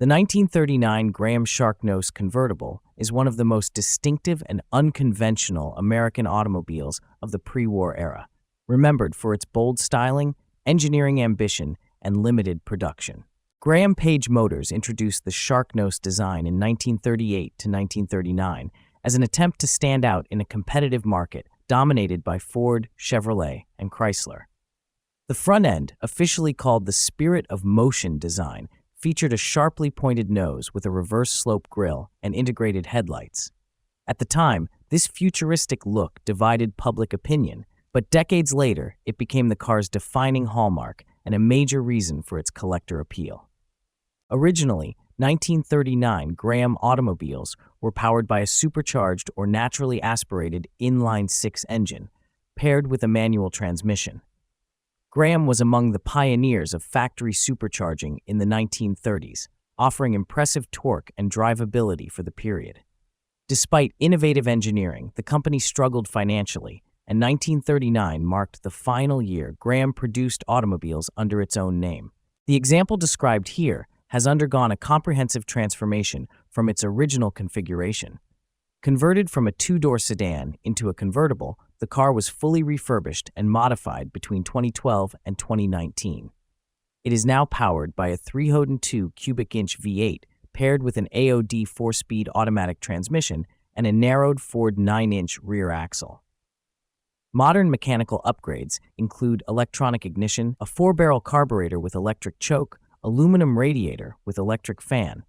The 1939 Graham Sharknose Convertible is one of the most distinctive and unconventional American automobiles of the pre-war era, remembered for its bold styling, engineering ambition, and limited production. Graham Page Motors introduced the Sharknose design in 1938 to 1939 as an attempt to stand out in a competitive market dominated by Ford, Chevrolet, and Chrysler. The front end, officially called the Spirit of Motion design, featured a sharply pointed nose with a reverse-slope grille and integrated headlights. At the time, this futuristic look divided public opinion, but decades later, it became the car's defining hallmark and a major reason for its collector appeal. Originally, 1939 Graham automobiles were powered by a supercharged or naturally aspirated inline-six engine, paired with a manual transmission. Graham was among the pioneers of factory supercharging in the 1930s, offering impressive torque and drivability for the period. Despite innovative engineering, the company struggled financially, and 1939 marked the final year Graham produced automobiles under its own name. The example described here has undergone a comprehensive transformation from its original configuration. Converted from a two-door sedan into a convertible, the car was fully refurbished and modified between 2012 and 2019. It is now powered by a 302 cubic inch V8 paired with an AOD 4-speed automatic transmission and a narrowed Ford 9-inch rear axle. Modern mechanical upgrades include electronic ignition, a 4-barrel carburetor with electric choke, aluminum radiator with electric fan,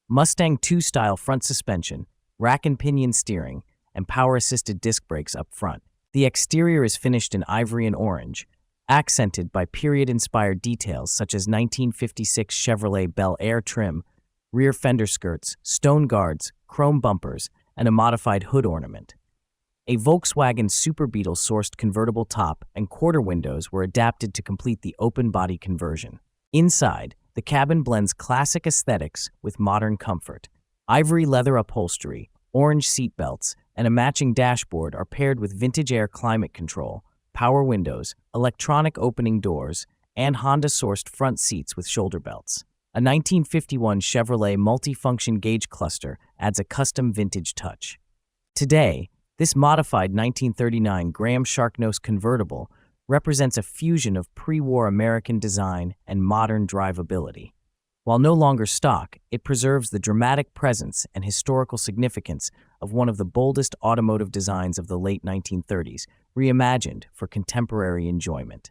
Mustang II-style front suspension, rack and pinion steering, and power-assisted disc brakes up front. The exterior is finished in ivory and orange, accented by period-inspired details such as 1956 Chevrolet Bel Air trim, rear fender skirts, stone guards, chrome bumpers, and a modified hood ornament. A Volkswagen Super Beetle-sourced convertible top and quarter windows were adapted to complete the open-body conversion. Inside, the cabin blends classic aesthetics with modern comfort. Ivory leather upholstery, orange seat belts, and a matching dashboard are paired with vintage air climate control, power windows, electronic opening doors, and Honda-sourced front seats with shoulder belts. A 1951 Chevrolet multifunction gauge cluster adds a custom vintage touch. Today, this modified 1939 Graham Sharknose Convertible represents a fusion of pre-war American design and modern drivability. While no longer stock, it preserves the dramatic presence and historical significance of one of the boldest automotive designs of the late 1930s, reimagined for contemporary enjoyment.